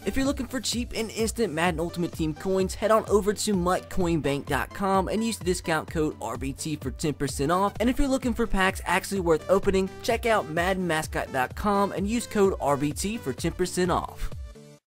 If you're looking for cheap and instant Madden Ultimate Team coins, head on over to MikeCoinBank.com and use the discount code RBT for 10% off. And if you're looking for packs actually worth opening, check out MaddenMascot.com and use code RBT for 10% off.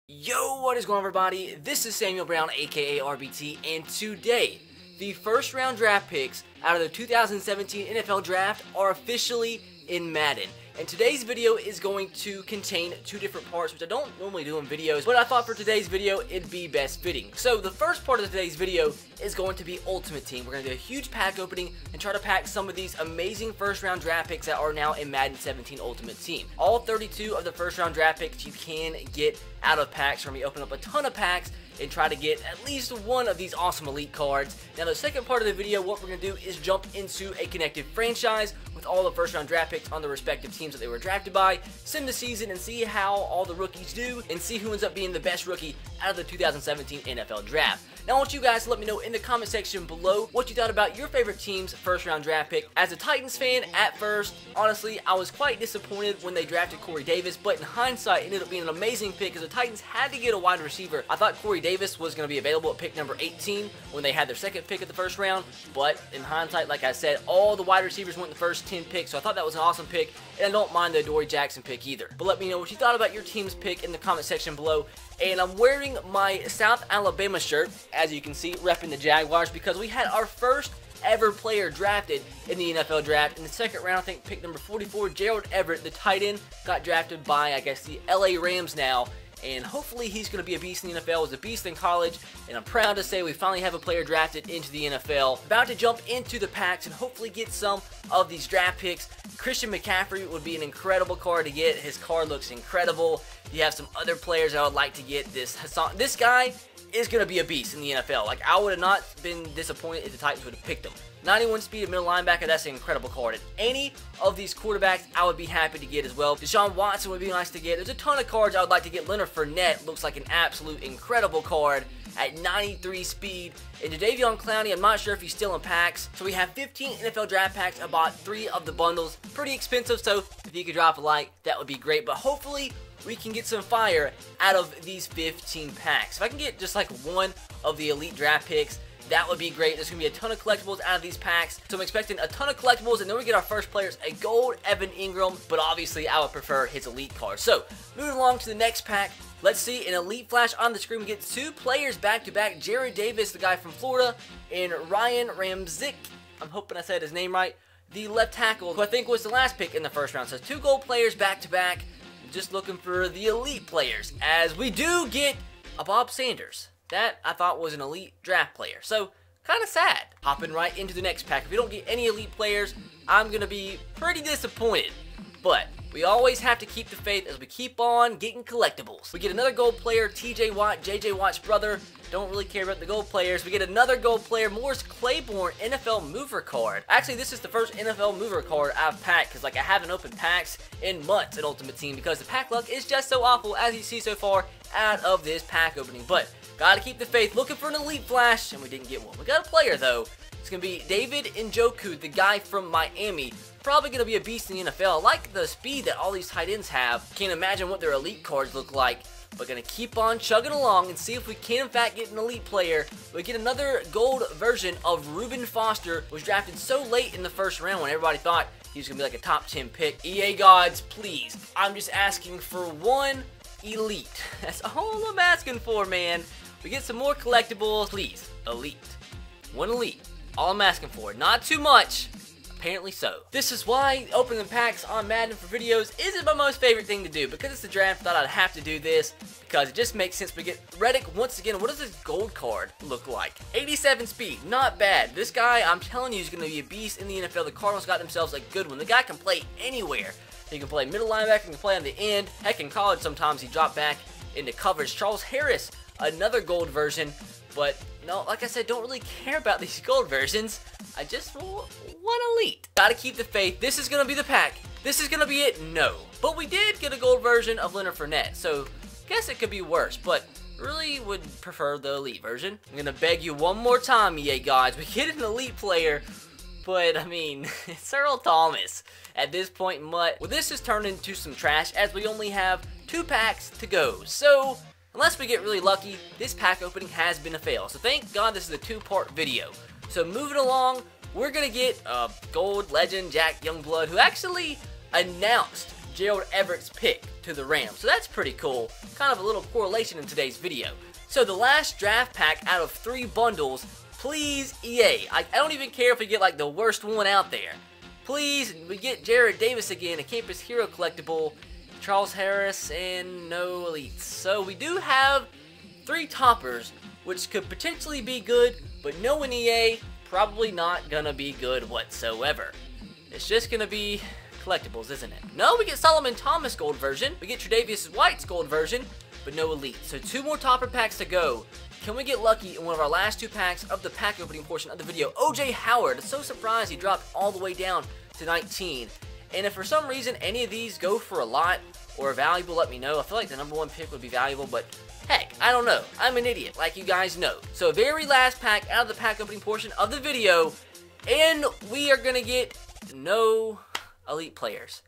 Yo, what is going on, everybody? This is Samuel Brown, aka RBT, and today, the first round draft picks out of the 2017 NFL Draft are officially in Madden. And today's video is going to contain two different parts, which I don't normally do in videos, but I thought for today's video it'd be best fitting. So the first part of today's video is going to be Ultimate Team. We're going to do a huge pack opening and try to pack some of these amazing first round draft picks that are now in Madden 17 Ultimate Team. All 32 of the first round draft picks you can get out of packs. We're going to open up a ton of packs and try to get at least one of these awesome elite cards. Now the second part of the video, what we're going to do is jump into a connected franchise with all the first round draft picks on the respective teams that they were drafted by, sim the season and see how all the rookies do, and see who ends up being the best rookie out of the 2017 NFL Draft. Now I want you guys to let me know in the comment section below what you thought about your favorite team's first round draft pick. As a Titans fan, at first, honestly, I was quite disappointed when they drafted Corey Davis, but in hindsight, it ended up being an amazing pick because the Titans had to get a wide receiver. I thought Corey Davis was going to be available at pick number 18 when they had their second pick of the first round, but in hindsight, like I said, all the wide receivers went in the first 10 picks, so I thought that was an awesome pick, and I don't mind the Adoree Jackson pick either. But let me know what you thought about your team's pick in the comment section below. And I'm wearing my South Alabama shirt, as you can see, repping the Jaguars, because we had our first ever player drafted in the NFL Draft. In the second round, I think pick number 44, Gerald Everett, the tight end, got drafted by, I guess, the LA Rams now. And hopefully he's going to be a beast in the NFL. Was a beast in college, and I'm proud to say we finally have a player drafted into the NFL. About to jump into the packs and hopefully get some of these draft picks. Christian McCaffrey would be an incredible card to get. His card looks incredible. You have some other players I would like to get. This HAASON, this guy is going to be a beast in the NFL. Like, I would have not been disappointed if the Titans would have picked him. 91 speed at middle linebacker, that's an incredible card. And any of these quarterbacks, I would be happy to get as well. DESHAUN Watson would be nice to get. There's a ton of cards I would like to get. Leonard Fournette looks like an absolute incredible card at 93 speed. And Jadeveon Clowney, I'm not sure if he's still in packs. So we have 15 NFL draft packs. I bought 3 of the bundles. Pretty expensive, so if you could drop a like, that would be great. But hopefully we can get some fire out of these 15 packs. If I can get just like one of the elite draft picks, that would be great. There's going to be a ton of collectibles out of these packs. So I'm expecting a ton of collectibles, and then we get our first players, a gold Evan Ingram, but obviously I would prefer his elite card. So moving along to the next pack, let's see an elite flash on the screen. We get 2 players back to back, Jared Davis, the guy from Florida, and Ryan Ramczyk, I'm hoping I said his name right, the left tackle, who I think was the last pick in the first round. So 2 gold players back to back. Just looking for the elite players, as we do get a Bob Sanders. That I thought was an elite draft player, so kind of sad. Hopping right into the next pack. If we don't get any elite players, I'm going to be pretty disappointed, but we always have to keep the faith as we keep on getting collectibles. We get another gold player, TJ Watt, JJ Watt's brother. Don't really care about the gold players. We get another gold player, Morris Claiborne NFL mover card. Actually, this is the first NFL mover card I've packed, because like I haven't opened packs in months at Ultimate Team because the pack luck is just so awful, as you see so far out of this pack opening. But gotta keep the faith, looking for an elite flash, and we didn't get one. We got a player though. It's gonna be David Njoku, the guy from Miami. Probably gonna be a beast in the NFL. I like the speed that all these tight ends have. Can't imagine what their elite cards look like. But gonna keep on chugging along and see if we can in fact get an elite player. We get another gold version of Reuben Foster, was drafted so late in the first round when everybody thought he was gonna be like a top 10 pick. EA gods, please. I'm just asking for one elite. That's all I'm asking for, man. We get some more collectibles, please. Elite. One elite. All I'm asking for. Not too much. Apparently so. This is why opening packs on Madden for videos isn't my most favorite thing to do. Because it's the draft, I thought I'd have to do this, because it just makes sense. We get Reddick once again. What does this gold card look like? 87 speed, not bad. This guy, I'm telling you, is going to be a beast in the NFL. The Cardinals got themselves a good one. The guy can play anywhere. He can play middle linebacker, he can play on the end. Heck, in college sometimes he dropped back into coverage. Charles Harris, another gold version. But no, like I said, don't really care about these gold versions. I just want one elite. Gotta keep the faith. This is gonna be the pack. This is gonna be it. No. But we did get a gold version of Leonard Fournette, so guess it could be worse. But really would prefer the elite version. I'm gonna beg you one more time, EA gods. We get an elite player, but I mean, it's Earl Thomas at this point. But well, this has turned into some trash, as we only have 2 packs to go. So unless we get really lucky, this pack opening has been a fail. So thank God this is a two-part video. So moving along, we're going to get Gold Legend Jack Youngblood, who actually announced Gerald Everett's pick to the Rams. So that's pretty cool. Kind of a little correlation in today's video. So the last draft pack out of 3 bundles, please EA. I don't even care if we get like the worst one out there. Please, we get Jarrad Davis again, a Campus Hero collectible, Charles Harris, and no elites. So we do have 3 toppers, which could potentially be good, but knowing EA, probably not gonna be good whatsoever. It's just gonna be collectibles, isn't it? No, we get Solomon Thomas gold version, we get Tre'Davious White's gold version, but no elite. So 2 more topper packs to go. Can we get lucky in one of our last 2 packs of the pack opening portion of the video? OJ Howard, so surprised he dropped all the way down to 19. And if for some reason any of these go for a lot or are valuable, let me know. I feel like the #1 pick would be valuable, but heck, I don't know. I'm an idiot, like you guys know. So very last pack out of the pack opening portion of the video, and we are gonna get no elite players.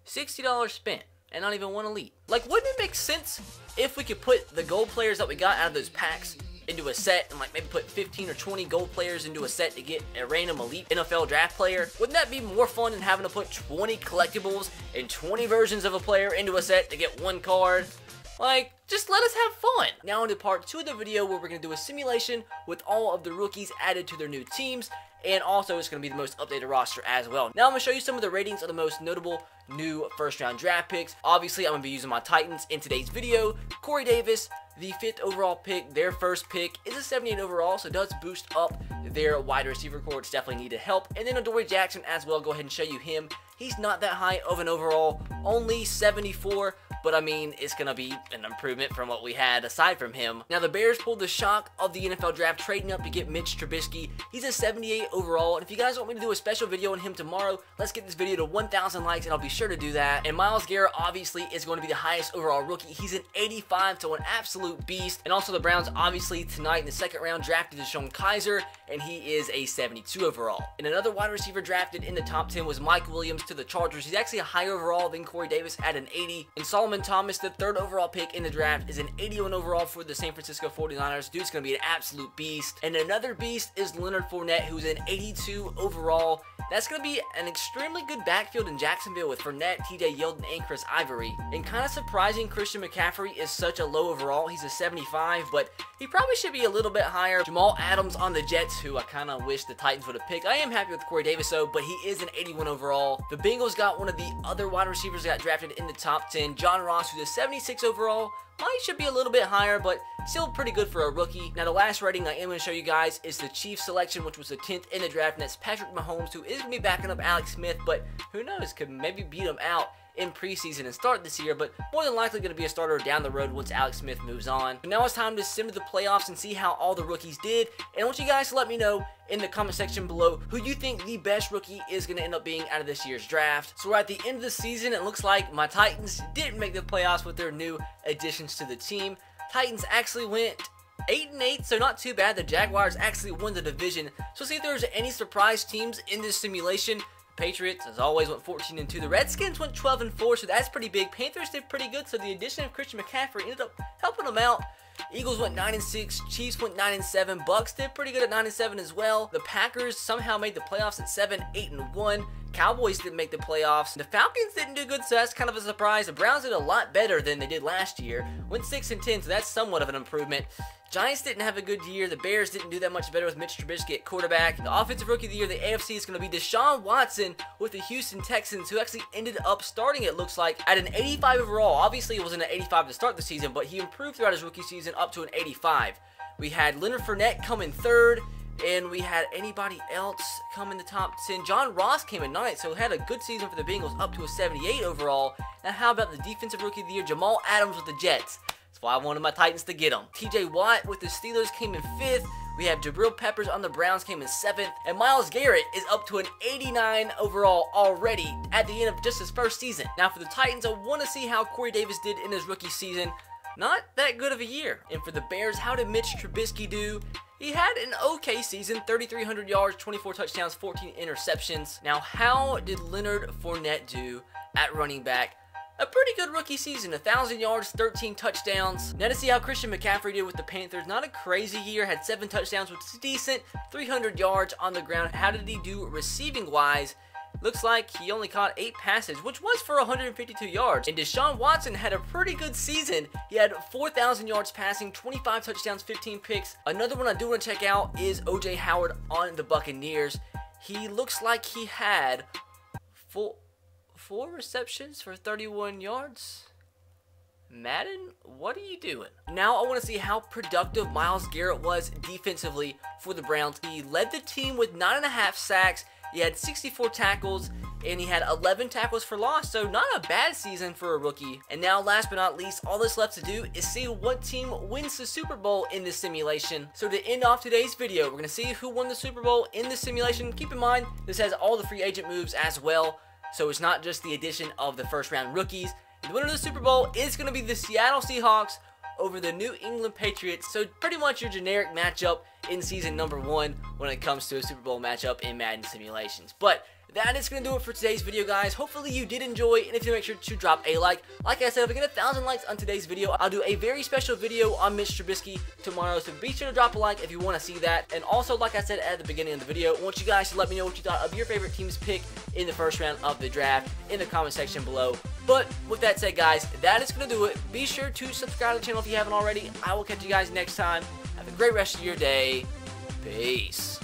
$60 spent, and not even 1 elite. Like, wouldn't it make sense if we could put the gold players that we got out of those packs into a set, and like maybe put 15 or 20 gold players into a set to get a random elite NFL draft player? Wouldn't that be more fun than having to put 20 collectibles and 20 versions of a player into a set to get 1 card? Like, just let us have fun. Now into part 2 of the video, where we're going to do a simulation with all of the rookies added to their new teams, and also it's going to be the most updated roster as well. Now I'm going to show you some of the ratings of the most notable new first round draft picks. Obviously, I'm going to be using my Titans in today's video. Corey Davis, the 5th overall pick, their first pick is a 78 overall, so it does boost up their wide receiver core, which definitely needed help. And then Adoree Jackson as well, go ahead and show you him. He's not that high of an overall, only 74, but I mean, it's going to be an improvement from what we had aside from him. Now, the Bears pulled the shock of the NFL draft, trading up to get Mitch Trubisky. He's a 78 overall, and if you guys want me to do a special video on him tomorrow, let's get this video to 1,000 likes, and I'll be sure to do that. And Myles Garrett, obviously, is going to be the highest overall rookie. He's an 85, so an absolute beast. And also, the Browns, obviously, tonight in the 2nd round, drafted DeShaun Kaiser, and he is a 72 overall. And another wide receiver drafted in the top 10 was Mike Williams to the Chargers. He's actually a higher overall than Corey Davis at an 80. And Solomon Thomas, the 3rd overall pick in the draft, is an 81 overall for the San Francisco 49ers. Dude's going to be an absolute beast. And another beast is Leonard Fournette, who's an 82 overall. That's going to be an extremely good backfield in Jacksonville with Fournette, TJ Yeldon, and Chris Ivory. And kind of surprising, Christian McCaffrey is such a low overall. He's a 75, but he probably should be a little bit higher. Jamal Adams on the Jets, who I kind of wish the Titans would have picked. I am happy with Corey Davis, though, but he is an 81 overall. The Bengals got one of the other wide receivers that got drafted in the top 10, John Ross, who's a 76 overall. Mine should be a little bit higher, but still pretty good for a rookie. Now, the last rating I am going to show you guys is the Chiefs selection, which was the 10th in the draft, and that's Patrick Mahomes, who is going to be backing up Alex Smith, but who knows, could maybe beat him out in preseason and start this year, but more than likely going to be a starter down the road once Alex Smith moves on. But now it's time to sim to the playoffs and see how all the rookies did, and I want you guys to let me know in the comment section below who you think the best rookie is going to end up being out of this year's draft. So we're at the end of the season. It looks like my Titans didn't make the playoffs with their new additions to the team. Titans actually went 8-8, so not too bad. The Jaguars actually won the division. So see if there's any surprise teams in this simulation. Patriots, as always, went 14-2. The Redskins went 12-4, so that's pretty big. Panthers did pretty good, so the addition of Christian McCaffrey ended up helping them out. Eagles went 9-6, Chiefs went 9-7, Bucks did pretty good at 9-7 as well. The Packers somehow made the playoffs at 7-8-1. Cowboys didn't make the playoffs. The Falcons didn't do good, so that's kind of a surprise. The Browns did a lot better than they did last year. Went 6-10, so that's somewhat of an improvement. Giants didn't have a good year. The Bears didn't do that much better with Mitch Trubisky at quarterback. The Offensive Rookie of the Year, the AFC, is going to be Deshaun Watson with the Houston Texans, who actually ended up starting, it looks like, at an 85 overall. Obviously, it wasn't an 85 to start the season, but he improved throughout his rookie season up to an 85. We had Leonard Fournette come in 3rd, and we had anybody else come in the top 10. John Ross came in 9th, so had a good season for the Bengals, up to a 78 overall. Now, how about the Defensive Rookie of the Year, Jamal Adams with the Jets? That's why I wanted my Titans to get him. TJ Watt with the Steelers came in 5th. We have Jabril Peppers on the Browns, came in 7th. And Myles Garrett is up to an 89 overall already at the end of just his first season. Now for the Titans, I want to see how Corey Davis did in his rookie season. Not that good of a year. And for the Bears, how did Mitch Trubisky do? He had an okay season, 3,300 yards, 24 touchdowns, 14 interceptions. Now, how did Leonard Fournette do at running back? a pretty good rookie season. 1,000 yards, 13 touchdowns. Now to see how Christian McCaffrey did with the Panthers. Not a crazy year, had 7 touchdowns, which is decent. 300 yards on the ground. How did he do receiving wise? Looks like he only caught 8 passes, which was for 152 yards. And Deshaun Watson had a pretty good season. He had 4,000 yards passing, 25 touchdowns, 15 picks. Another one I do want to check out is O.J. Howard on the Buccaneers. He looks like he had 4 receptions for 31 yards. Madden, what are you doing? Now I want to see how productive Myles Garrett was defensively for the Browns. He led the team with 9.5 sacks. He had 64 tackles, and he had 11 tackles for loss, so not a bad season for a rookie. And now, last but not least, all that's left to do is see what team wins the Super Bowl in this simulation. So to end off today's video, we're going to see who won the Super Bowl in this simulation. Keep in mind, this has all the free agent moves as well, so it's not just the addition of the first-round rookies. The winner of the Super Bowl is going to be the Seattle Seahawks over the New England Patriots. So pretty much your generic matchup in season number 1 when it comes to a Super Bowl matchup in Madden simulations. But that is going to do it for today's video, guys. Hopefully you did enjoy, and if you make sure to drop a like. Like I said, if we get 1,000 likes on today's video, I'll do a very special video on Mitch Trubisky tomorrow, so be sure to drop a like if you want to see that. And also, like I said at the beginning of the video, I want you guys to let me know what you thought of your favorite team's pick in the first round of the draft in the comment section below. But with that said, guys, that is going to do it. Be sure to subscribe to the channel if you haven't already. I will catch you guys next time. Have a great rest of your day. Peace.